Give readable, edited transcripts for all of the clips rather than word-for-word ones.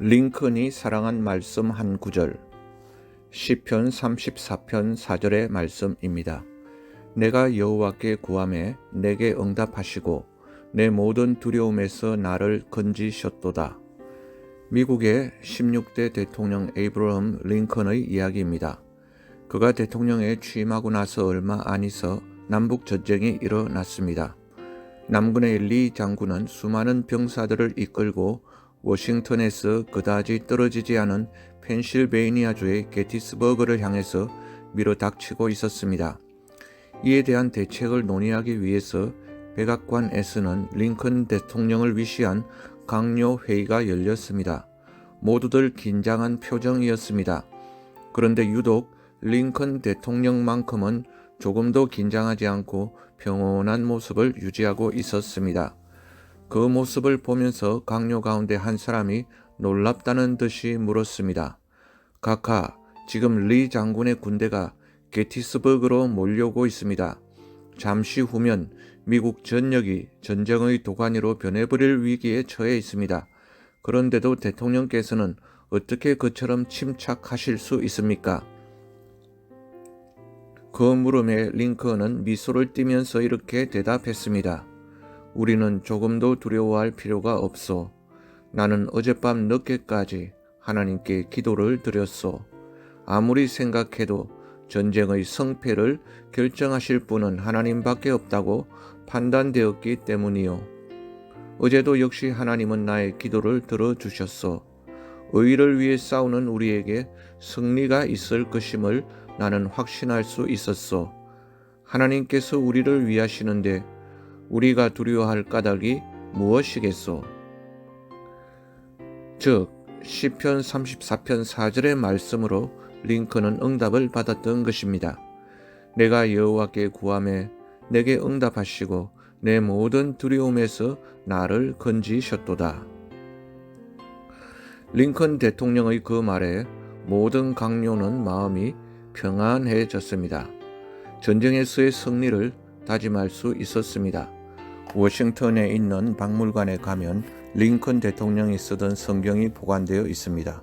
링컨이 사랑한 말씀 한 구절, 시편 34편 4절의 말씀입니다. 내가 여호와께 구하매 내게 응답하시고 내 모든 두려움에서 나를 건지셨도다. 미국의 16대 대통령 에이브러함 링컨의 이야기입니다. 그가 대통령에 취임하고 나서 얼마 안 있어 남북 전쟁이 일어났습니다. 남군의 리 장군은 수많은 병사들을 이끌고 워싱턴에서 그다지 떨어지지 않은 펜실베이니아주의 게티스버그를 향해서 밀어닥치고 있었습니다. 이에 대한 대책을 논의하기 위해서 백악관에서는 링컨 대통령을 위시한 강요 회의가 열렸습니다. 모두들 긴장한 표정이었습니다. 그런데 유독 링컨 대통령만큼은 조금도 긴장하지 않고 평온한 모습을 유지하고 있었습니다. 그 모습을 보면서 강요 가운데 한 사람이 놀랍다는 듯이 물었습니다. 카카, 지금 리 장군의 군대가 게티스버그로 몰려오고 있습니다. 잠시 후면 미국 전역이 전쟁의 도가니로 변해버릴 위기에 처해 있습니다. 그런데도 대통령께서는 어떻게 그처럼 침착하실 수 있습니까? 그 물음에 링컨은 미소를 띠면서 이렇게 대답했습니다. 우리는 조금도 두려워할 필요가 없소. 나는 어젯밤 늦게까지 하나님께 기도를 드렸소. 아무리 생각해도 전쟁의 성패를 결정하실 분은 하나님밖에 없다고 판단되었기 때문이요. 어제도 역시 하나님은 나의 기도를 들어주셨소. 의를 위해 싸우는 우리에게 승리가 있을 것임을 나는 확신할 수 있었소. 하나님께서 우리를 위하시는데 우리가 두려워할 까닭이 무엇이겠소? 즉 시편 34편 4절의 말씀으로 링컨은 응답을 받았던 것입니다. 내가 여호와께 구하매 내게 응답하시고 내 모든 두려움에서 나를 건지셨도다. 링컨 대통령의 그 말에 모든 강요는 마음이 평안해졌습니다. 전쟁에서의 승리를 다짐할 수 있었습니다. 워싱턴에 있는 박물관에 가면 링컨 대통령이 쓰던 성경이 보관되어 있습니다.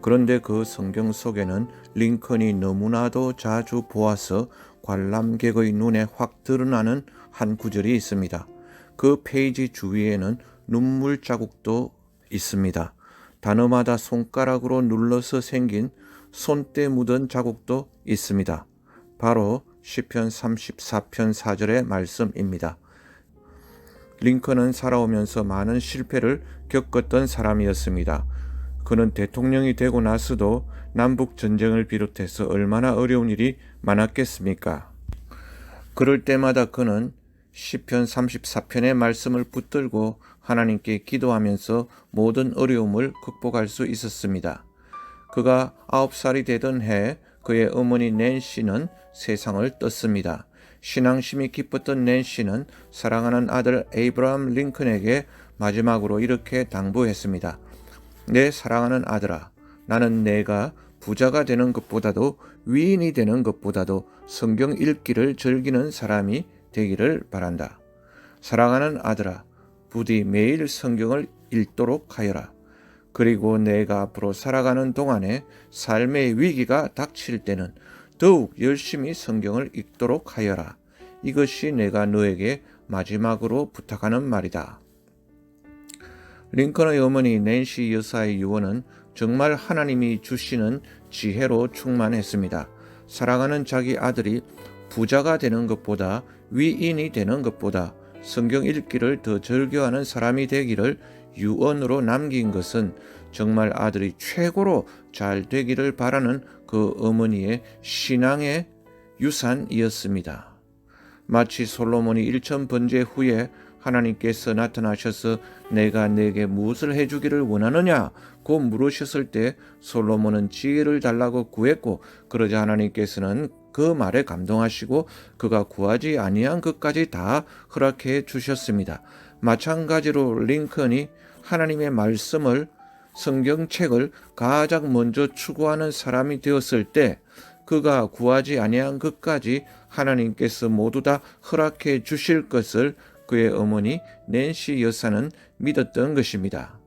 그런데 그 성경 속에는 링컨이 너무나도 자주 보아서 관람객의 눈에 확 드러나는 한 구절이 있습니다. 그 페이지 주위에는 눈물 자국도 있습니다. 단어마다 손가락으로 눌러서 생긴 손때 묻은 자국도 있습니다. 바로 시편 34편 4절의 말씀입니다. 링컨은 살아오면서 많은 실패를 겪었던 사람이었습니다. 그는 대통령이 되고 나서도 남북 전쟁을 비롯해서 얼마나 어려운 일이 많았겠습니까? 그럴 때마다 그는 시편 34편의 말씀을 붙들고 하나님께 기도하면서 모든 어려움을 극복할 수 있었습니다. 그가 9살이 되던 해 그의 어머니 낸시는 세상을 떴습니다. 신앙심이 깊었던 낸시는 사랑하는 아들 에이브러함 링컨에게 마지막으로 이렇게 당부했습니다. 내 사랑하는 아들아, 나는 내가 부자가 되는 것보다도 위인이 되는 것보다도 성경 읽기를 즐기는 사람이 되기를 바란다. 사랑하는 아들아, 부디 매일 성경을 읽도록 하여라. 그리고 내가 앞으로 살아가는 동안에 삶의 위기가 닥칠 때는 더욱 열심히 성경을 읽도록 하여라. 이것이 내가 너에게 마지막으로 부탁하는 말이다. 링컨의 어머니 낸시 여사의 유언은 정말 하나님이 주시는 지혜로 충만했습니다. 사랑하는 자기 아들이 부자가 되는 것보다 위인이 되는 것보다 성경 읽기를 더 즐겨하는 사람이 되기를 유언으로 남긴 것은 정말 아들이 최고로 잘 되기를 바라는 그 어머니의 신앙의 유산이었습니다. 마치 솔로몬이 1000번제 후에 하나님께서 나타나셔서 내가 네게 무엇을 해주기를 원하느냐고 물으셨을 때 솔로몬은 지혜를 달라고 구했고, 그러자 하나님께서는 그 말에 감동하시고 그가 구하지 아니한 것까지 다 허락해 주셨습니다. 마찬가지로 링컨이 하나님의 말씀을, 성경책을 가장 먼저 추구하는 사람이 되었을 때 그가 구하지 아니한 것까지 하나님께서 모두 다 허락해 주실 것을 그의 어머니 낸시 여사는 믿었던 것입니다.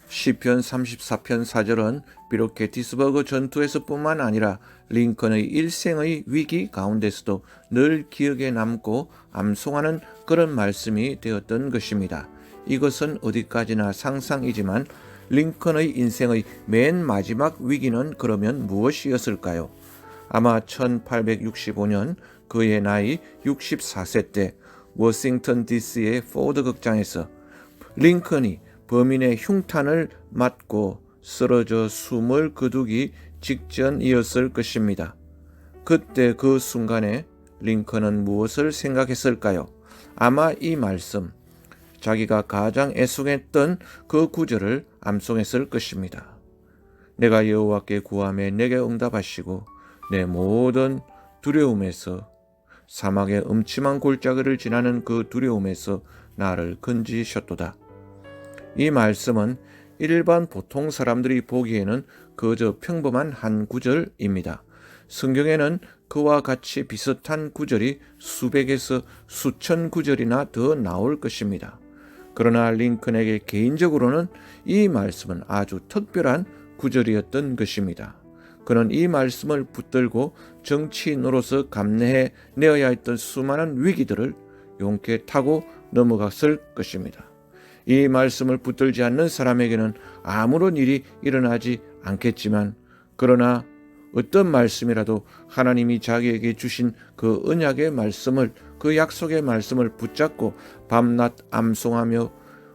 시편 34편 4절은 비록 게티스버그 전투에서뿐만 아니라 링컨의 일생의 위기 가운데서도 늘 기억에 남고 암송하는 그런 말씀이 되었던 것입니다. 이것은 어디까지나 상상이지만 링컨의 인생의 맨 마지막 위기는 그러면 무엇이었을까요? 아마 1865년 그의 나이 64세 때 워싱턴 DC의 포드 극장에서 링컨이 범인의 흉탄을 맞고 쓰러져 숨을 거두기 직전이었을 것입니다. 그때 그 순간에 링컨은 무엇을 생각했을까요? 아마 이 말씀, 자기가 가장 애송했던 그 구절을 암송했을 것입니다. 내가 여호와께 구하매 내게 응답하시고 내 모든 두려움에서 사막의 음침한 골짜기를 지나는 그 두려움에서 나를 건지셨도다. 이 말씀은 일반 보통 사람들이 보기에는 그저 평범한 한 구절입니다. 성경에는 그와 같이 비슷한 구절이 수백에서 수천 구절이나 더 나올 것입니다. 그러나 링컨에게 개인적으로는 이 말씀은 아주 특별한 구절이었던 것입니다. 그는 이 말씀을 붙들고 정치인으로서 감내해 내어야 했던 수많은 위기들을 용케 타고 넘어갔을 것입니다. 이 말씀을 붙들지 않는 사람에게는 아무런 일이 일어나지 않겠지만, 그러나 어떤 말씀이라도 하나님이 자기에게 주신 그 언약의 말씀을, 그 약속의 말씀을 붙잡고 밤낮 암송하며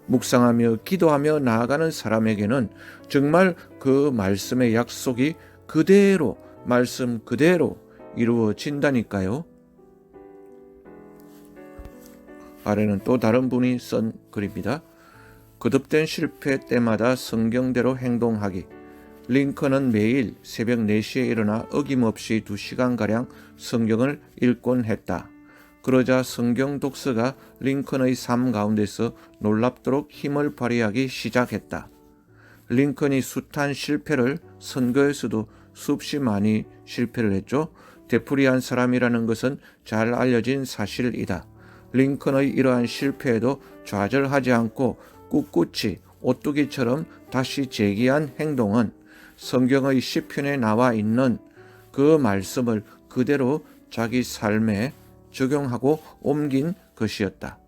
묵상하며 기도하며 나아가는 사람에게는 정말 그 말씀의 약속이 그대로, 말씀 그대로 이루어진다니까요. 아래는 또 다른 분이 쓴 글입니다. 거듭된 실패 때마다 성경대로 행동하기. 링컨은 매일 새벽 4시에 일어나 어김없이 2시간가량 성경을 읽곤 했다. 그러자 성경 독서가 링컨의 삶 가운데서 놀랍도록 힘을 발휘하기 시작했다. 링컨이 숱한 실패를, 선거에서도 수없이 많이 실패를 했죠. 되풀이한 사람이라는 것은 잘 알려진 사실이다. 링컨의 이러한 실패에도 좌절하지 않고 꿋꿋이 오뚜기처럼 다시 재기한 행동은 성경의 시편에 나와 있는 그 말씀을 그대로 자기 삶에 적용하고 옮긴 것이었다.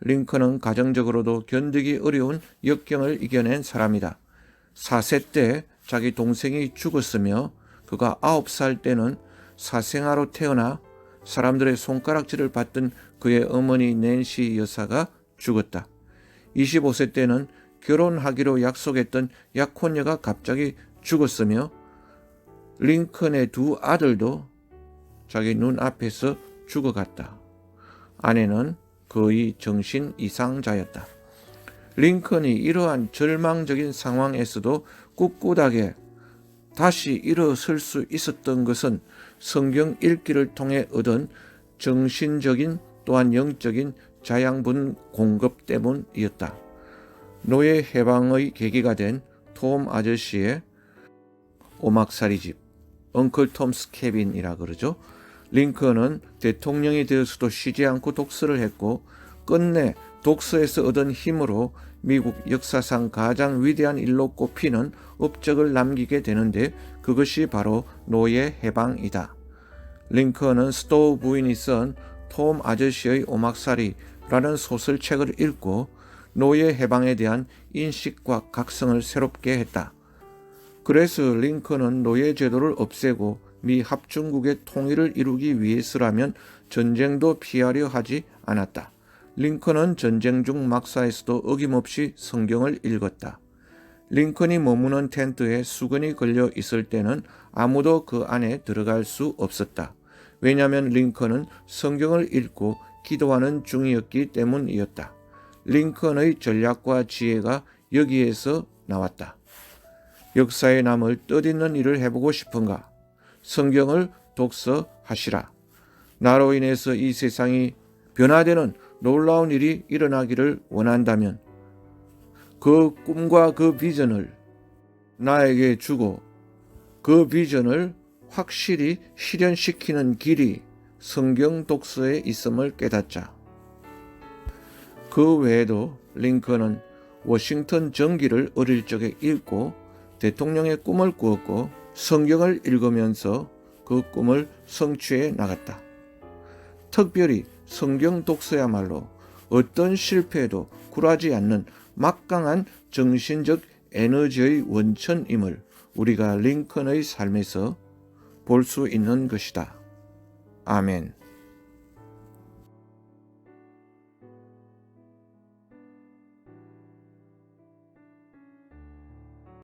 링컨은 가정적으로도 견디기 어려운 역경을 이겨낸 사람이다. 4세 때 자기 동생이 죽었으며 그가 9살 때는 사생아로 태어나 사람들의 손가락질을 받던 그의 어머니 낸시 여사가 죽었다. 25세 때는 결혼하기로 약속했던 약혼녀가 갑자기 죽었으며 링컨의 2 아들도 자기 눈앞에서 죽어갔다. 아내는 거의 정신 이상자였다. 링컨이 이러한 절망적인 상황에서도 꿋꿋하게 다시 일어설 수 있었던 것은 성경 읽기를 통해 얻은 정신적인 또한 영적인 자양분 공급 때문이었다. 노예 해방의 계기가 된 톰 아저씨의 오막살이집, 엉클 톰스 캐빈이라 그러죠. 링컨은 대통령이 되어서도 쉬지 않고 독서를 했고 끝내 독서에서 얻은 힘으로 미국 역사상 가장 위대한 일로 꼽히는 업적을 남기게 되는데 그것이 바로 노예 해방이다. 링컨은 스토우 부인이 쓴 톰 아저씨의 오막살이라는 소설책을 읽고 노예 해방에 대한 인식과 각성을 새롭게 했다. 그래서 링컨은 노예 제도를 없애고 미 합중국의 통일을 이루기 위해서라면 전쟁도 피하려 하지 않았다. 링컨은 전쟁 중 막사에서도 어김없이 성경을 읽었다. 링컨이 머무는 텐트에 수건이 걸려 있을 때는 아무도 그 안에 들어갈 수 없었다. 왜냐하면 링컨은 성경을 읽고 기도하는 중이었기 때문이었다. 링컨의 전략과 지혜가 여기에서 나왔다. 역사에 남을 뜻있는 일을 해보고 싶은가? 성경을 독서하시라. 나로 인해서 이 세상이 변화되는 놀라운 일이 일어나기를 원한다면 그 꿈과 그 비전을 나에게 주고 그 비전을 확실히 실현시키는 길이 성경 독서에 있음을 깨닫자. 그 외에도 링컨은 워싱턴 정기를 어릴 적에 읽고 대통령의 꿈을 꾸었고 성경을 읽으면서 그 꿈을 성취해 나갔다. 특별히 성경 독서야말로 어떤 실패에도 굴하지 않는 막강한 정신적 에너지의 원천임을 우리가 링컨의 삶에서 볼 수 있는 것이다. 아멘.